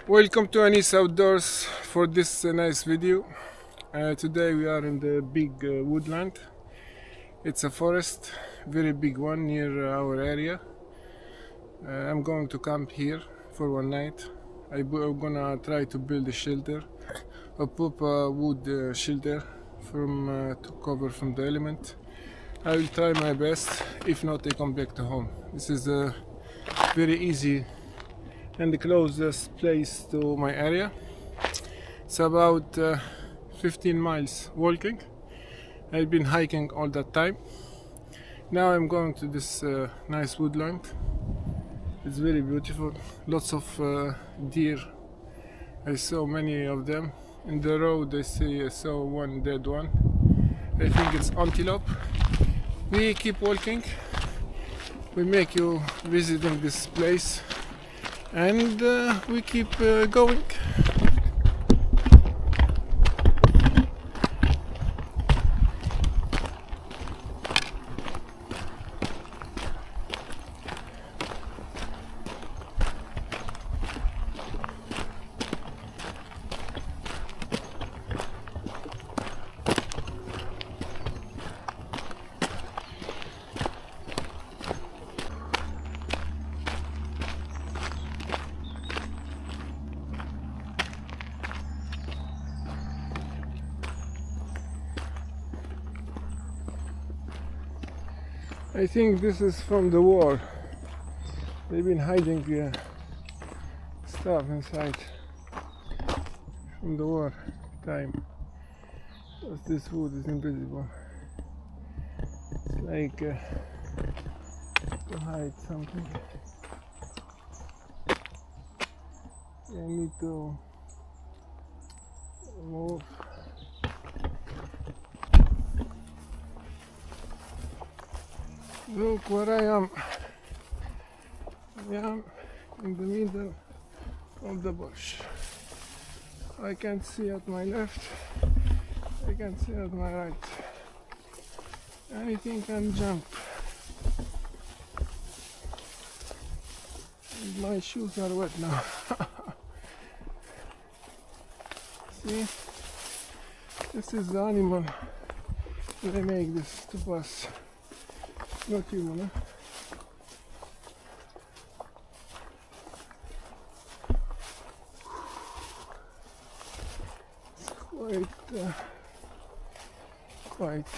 Welcome to Anis Outdoors for this nice video. Today we are in the big woodland. It's a forest, very big one near our area. I'm going to camp here for one night. I'm gonna try to build a shelter, a proper wood shelter to cover from the element. I will try my best. If not, I come back to home. This is a very easy and the closest place to my area. It's about 15 miles walking. I've been hiking all that time. Now I'm going to this nice woodland. It's very beautiful. Lots of deer. I saw many of them. In the road I saw one dead one. I think it's antelope. We keep walking. We make you visiting this place. And we keep going. I think this is from the war. They've been hiding stuff inside from the war time. Because this wood is invisible. It's like to hide something. I need to move. Look where I am. I am in the middle of the bush. I can see at my left, I can see at my right. Anything can jump. And my shoes are wet now. See? This is the animal they make this to pass. Not human, huh? It's quite,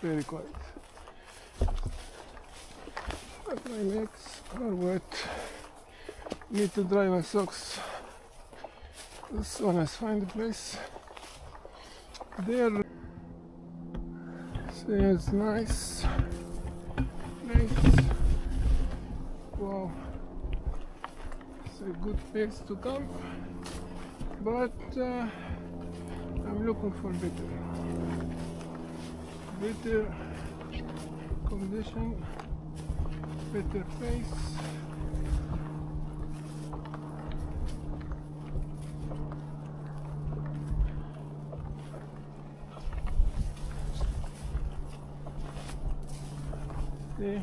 very quiet. But my legs are wet. Need to dry my socks as soon as I find the place. There. See, it's nice. Wow, it's a good place to camp, but I'm looking for better condition, better place. See?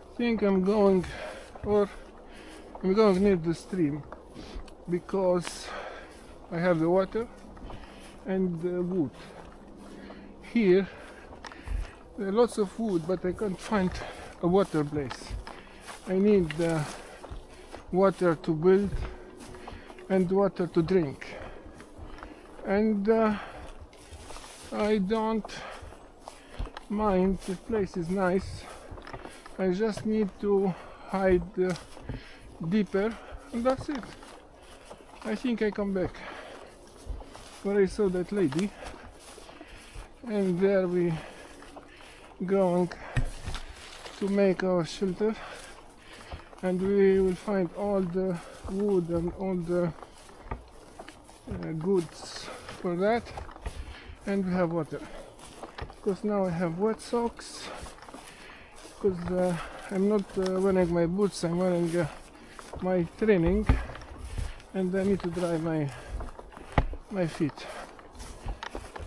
I think I'm going near the stream because I have the water and the wood. Here there are lots of wood, but I can't find a water place. I need water to build and water to drink, and I don't mind. The place is nice. I just need to hide deeper, and that's it. I think I come back where I saw that lady, and there we going to make our shelter, and we will find all the wood and all the goods for that, and we have water. Because now I have wet socks. Because I'm not wearing my boots, I'm wearing my training, and I need to dry my feet.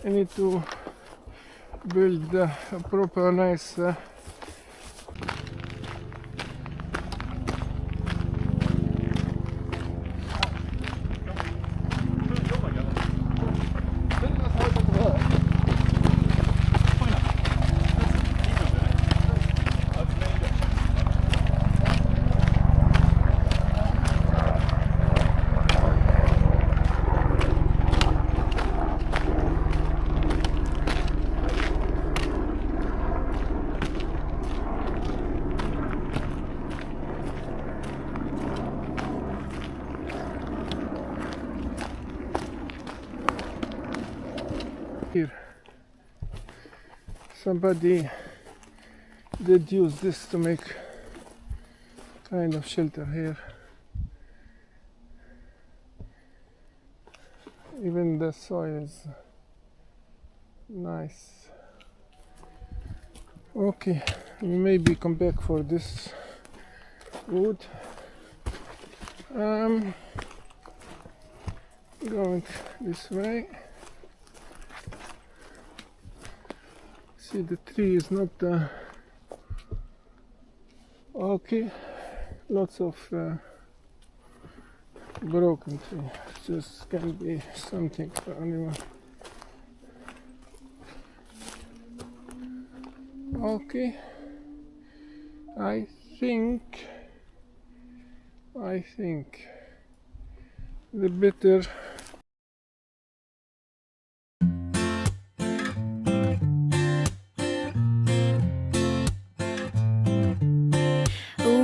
I need to build a proper nice here. Somebody did use this to make kind of shelter here. Even the soil is nice. Okay, we maybe come back for this wood. Going this way. See, the tree is not okay. Lots of broken tree. Just can be something for anyone. Okay, I think the better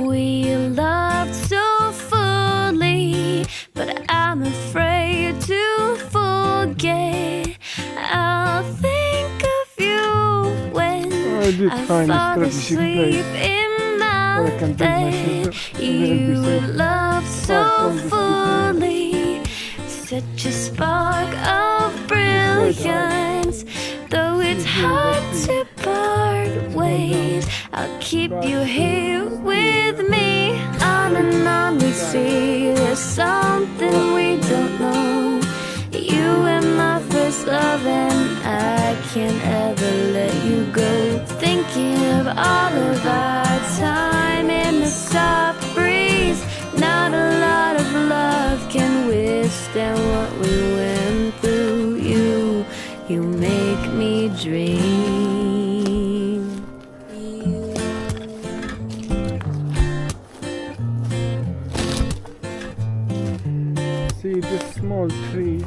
we loved so fully, but I'm afraid to forget. I'll think of you when I fall asleep in my bed. You love so fully, such a spark of brilliance. Though it's hard to part ways, I'll keep you here with me. On and on we see there's something we don't know. You were my first love and I can't ever let you go. Thinking of all of our time in the soft breeze. Not a lot of love can withstand what we went through. You make me dream. see this small trees.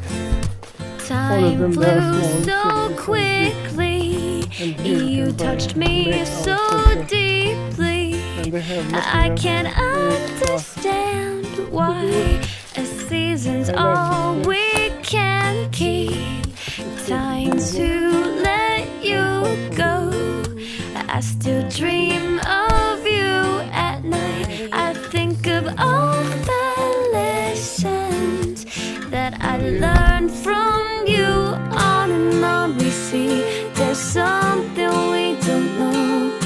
Time flew so quickly. You touched me so deeply. I can't understand why a season's all we can keep. Time to let you go. I still dream of you at night. I think of all the lessons that I learned from you. On and on we see there's something we don't know.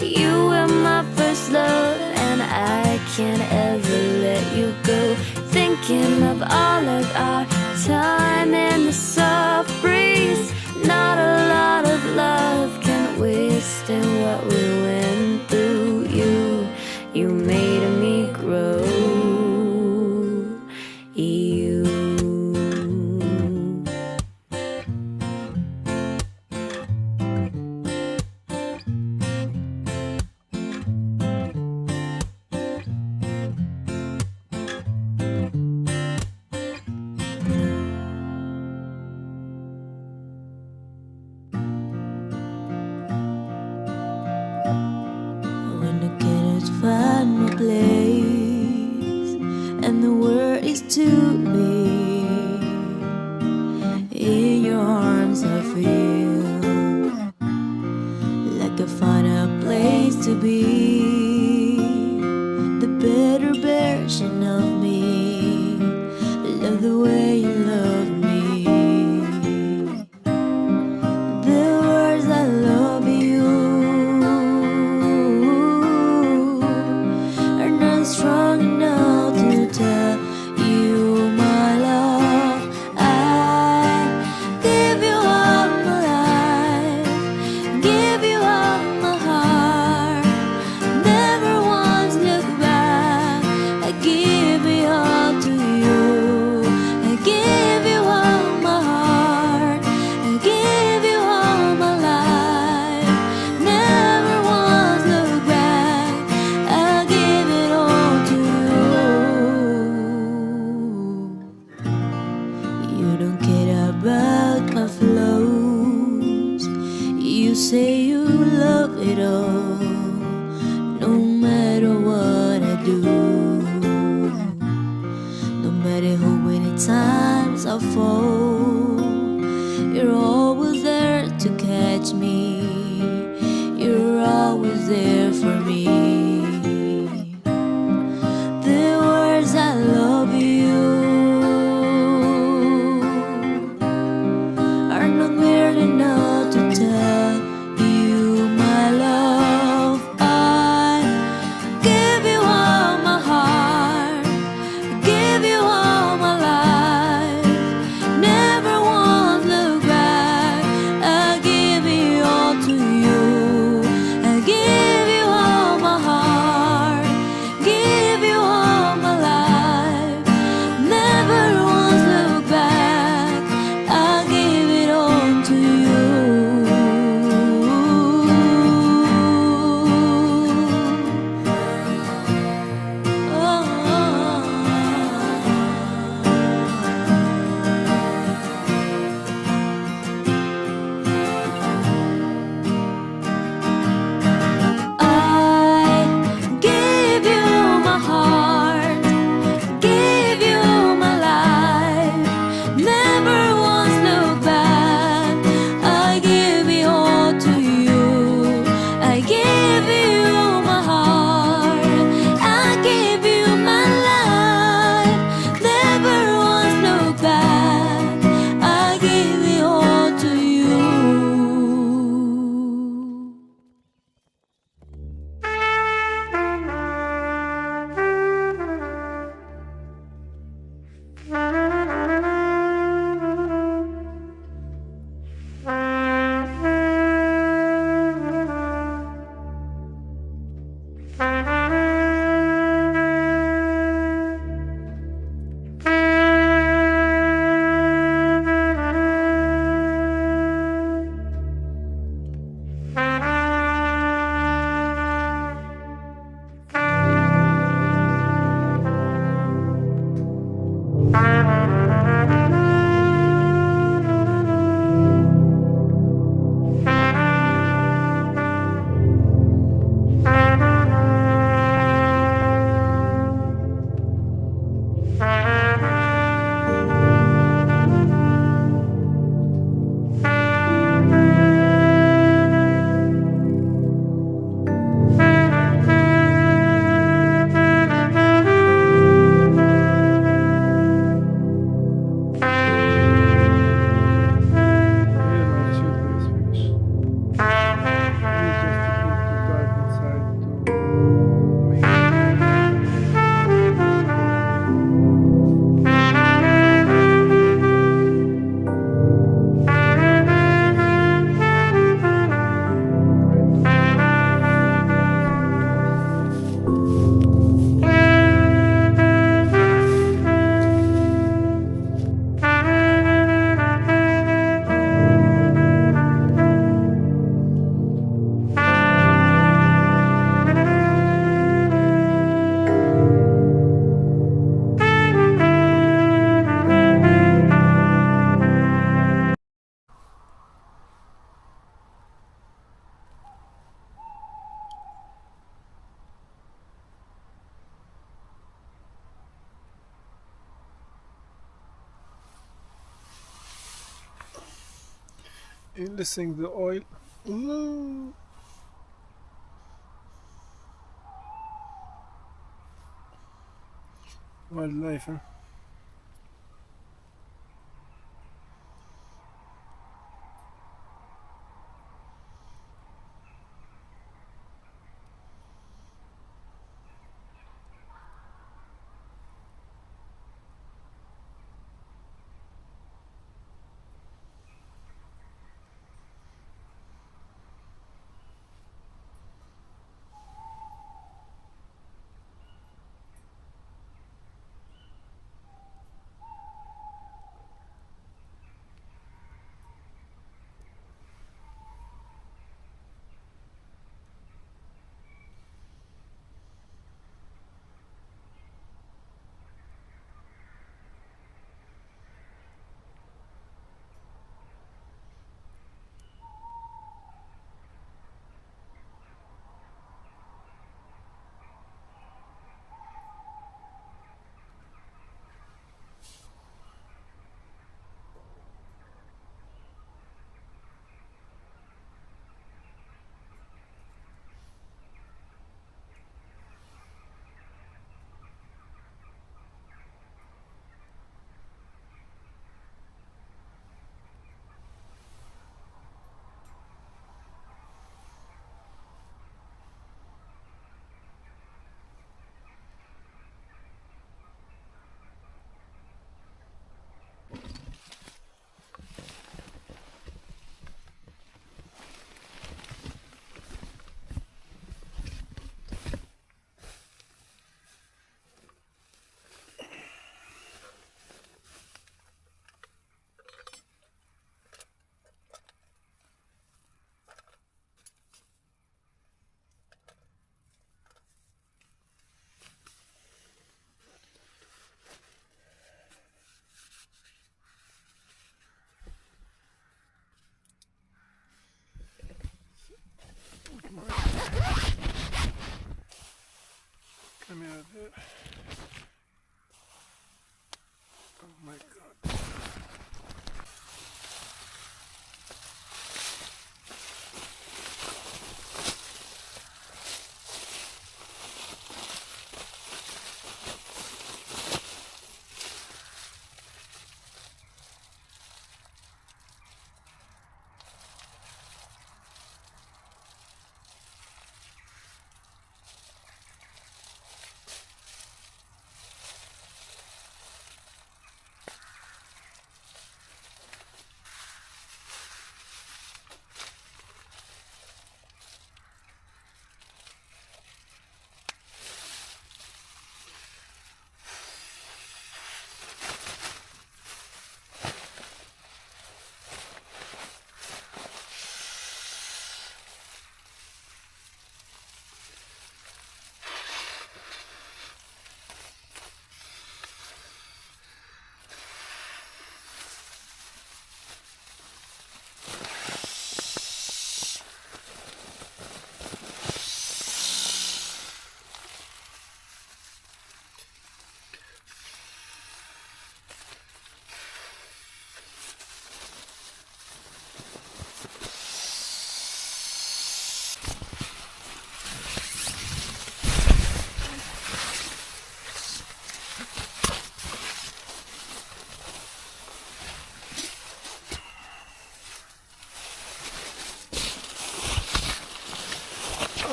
You were my first love and I can't ever let you go. Thinking of all of our time in the soft breeze. Not a lot of love can withstand what we went through. You made me grow. When the cannot find my place and the world is too big, in your arms I feel like I find a place to be. The better version of me. Love the way you love me. The words I love you are not strong enough to tell you my say you love it all, no matter what I do, no matter how many times I fall, you're always there to catch me, you're always there for me. The words I love you are not merely enough to tell you my love. I give you all my heart, give you all my life, never once look back. I give it all to you. I give you all my heart, give you all my life, never once look back. I give it all to you. I give you my heart, give you my life, never once look back. I give it all to you. I give you my heart, I give you my life, never once look back. I give it all to you. Here my children is finished. Need just to put the dark inside to make enlisting the oil. Ooh. Wildlife, huh?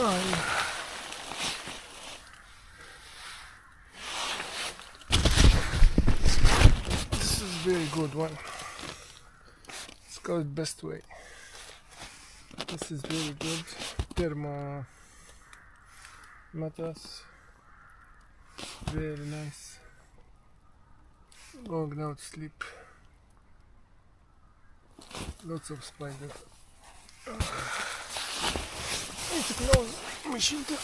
time. This is very good one. It's called Best Way. This is very good. Thermo mattress. Very nice. Going now to sleep. Lots of spiders. Need to close my shelter.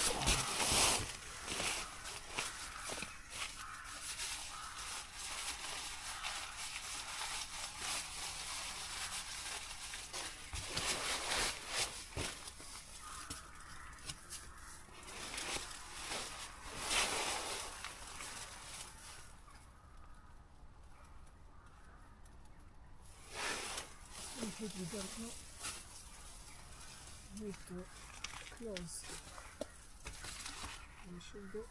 Completely dark now. Need to close my shelter.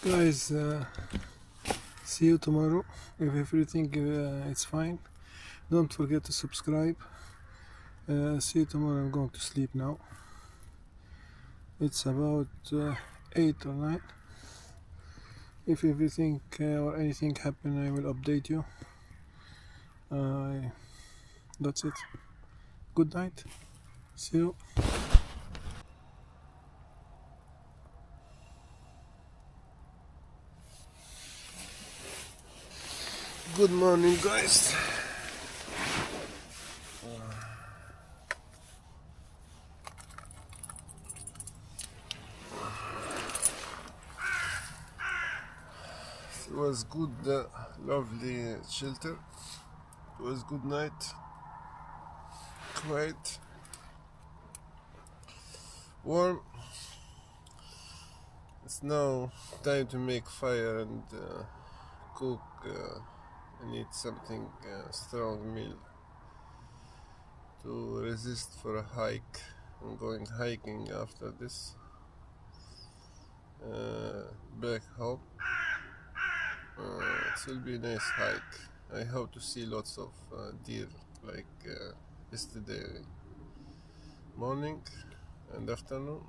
Guys, see you tomorrow. If everything it's fine, don't forget to subscribe. See you tomorrow. I'm going to sleep now. It's about 8 or 9. If everything or anything happen, I will update you. That's it. Good night. See you. Good morning, guys. It was good, lovely shelter. It was good night. Quiet, warm. It's now time to make fire and cook. I need something strong meal to resist for a hike. I'm going hiking after this. Back home. It will be a nice hike. I hope to see lots of deer like yesterday morning and afternoon,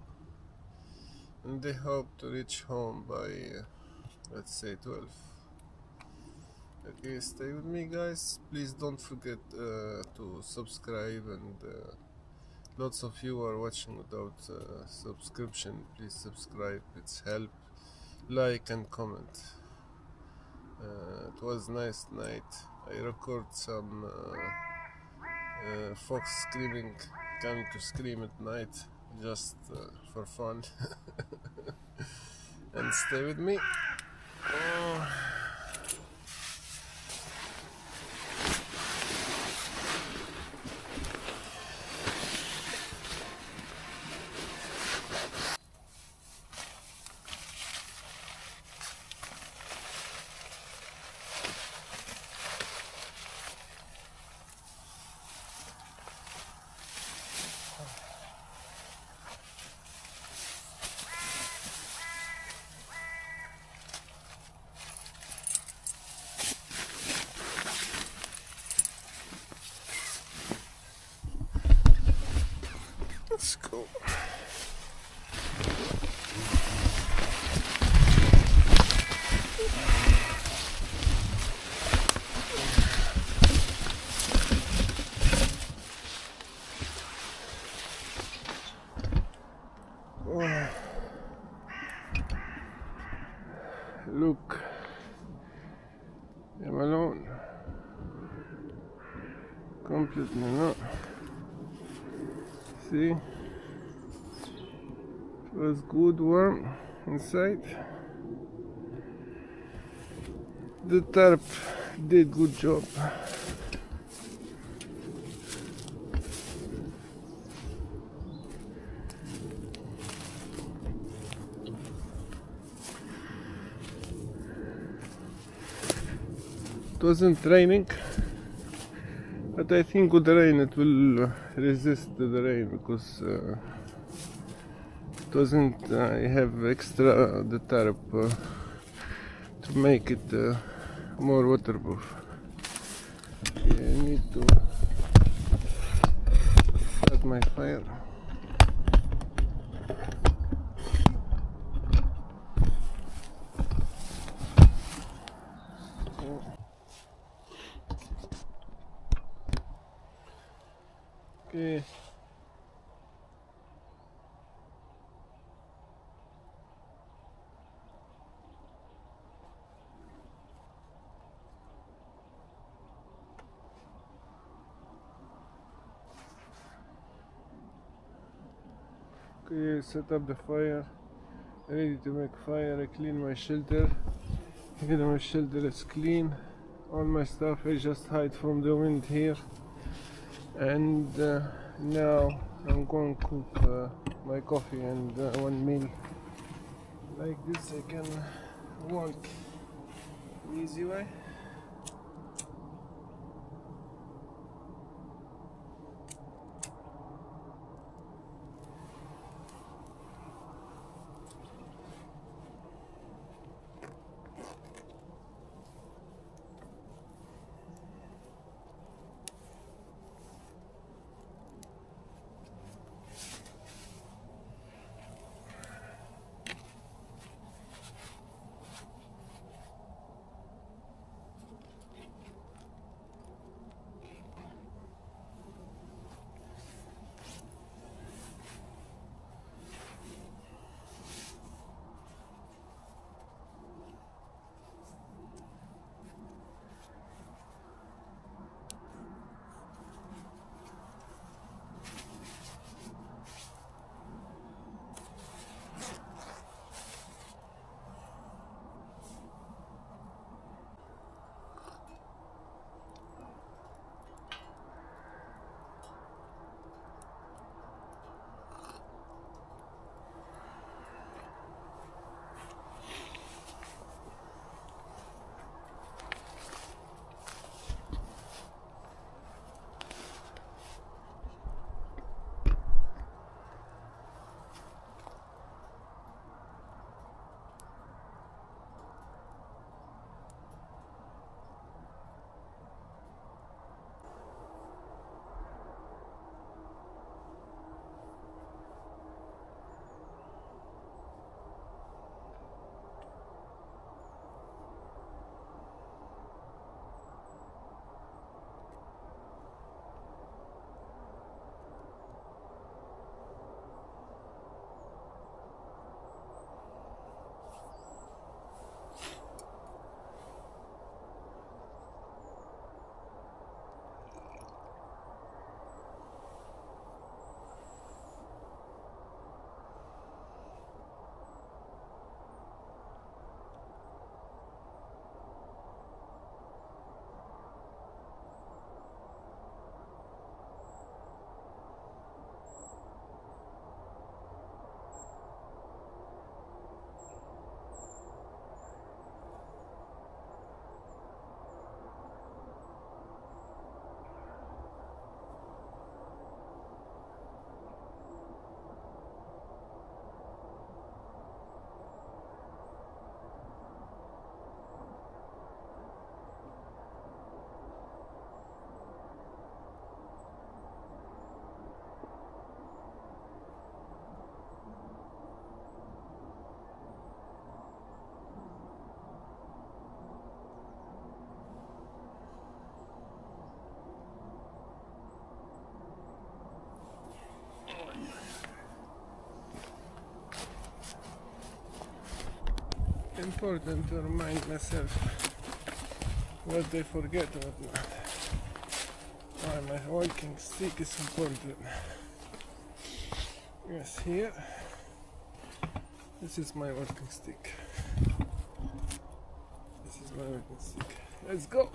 and I hope to reach home by let's say 12. Okay, stay with me, guys. Please don't forget to subscribe, and lots of you are watching without subscription. Please subscribe, it's help. Like and comment. It was nice night. I record some fox screaming, coming to scream at night, just for fun. And stay with me. Let's go. Oh. Look, I'm alone. Completely not. See, it was good warm inside. The tarp did good job. It wasn't raining, but I think with the rain it will resist the rain because it doesn't have extra the tarp to make it more waterproof. Okay, I need to start my fire. Okay. Okay, set up the fire, ready to make fire. I clean my shelter. Here my shelter is clean. All my stuff I just hide from the wind here. And now I'm going to cook my coffee and one meal. Like this I can work easy way. important to remind myself what I forget, what not. Why my walking stick is important. Yes, here. This is my walking stick. This is my walking stick. Let's go!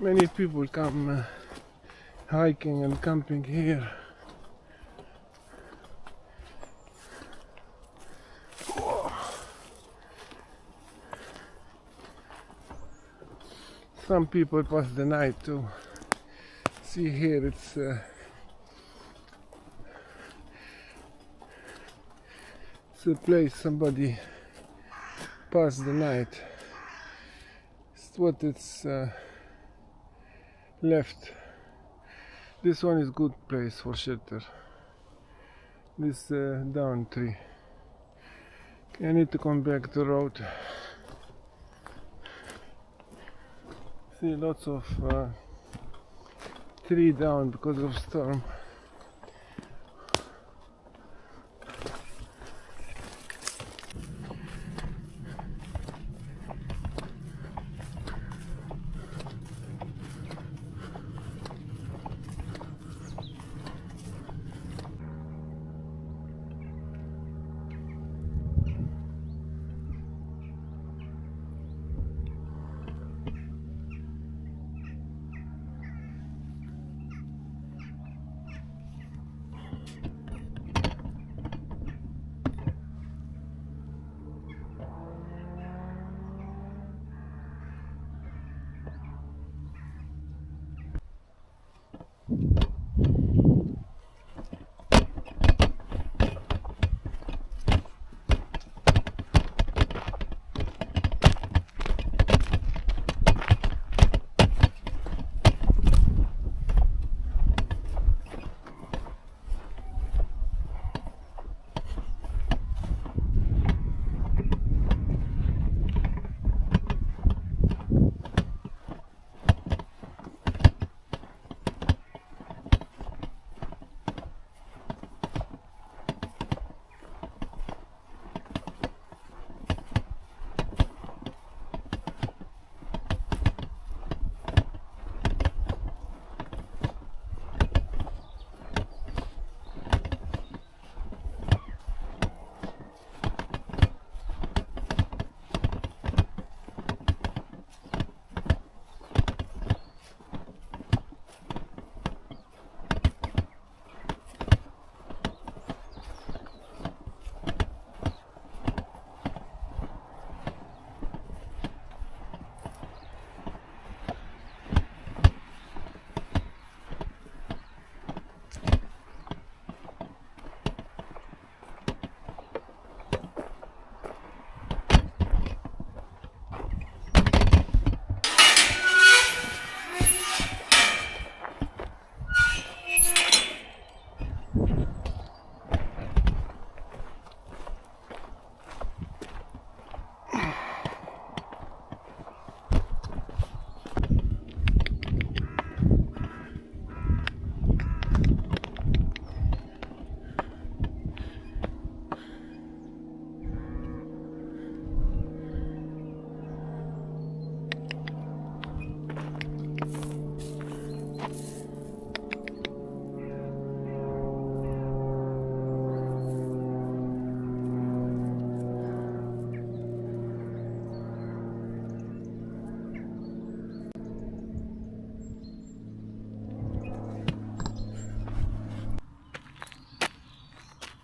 Many people come hiking and camping here. Some people pass the night too. See here, it's a place somebody passed the night. It's what it's left. This one is good place for shelter. This down tree. I need to come back to the road. See lots of tree down because of storm.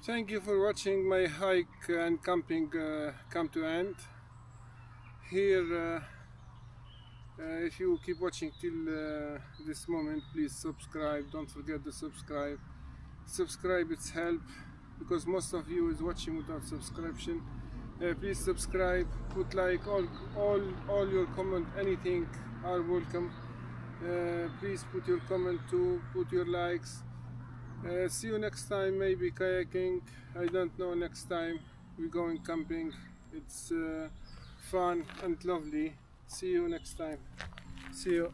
Thank you for watching my hike and camping come to end. Here, if you keep watching till this moment, please subscribe. Don't forget to subscribe. Subscribe, it's help because most of you is watching without subscription. Please subscribe, put like, all your comment, anything are welcome. Please put your comment too, put your likes. See you next time, maybe kayaking, I don't know, next time we're going camping. It's fun and lovely. See you next time. See you.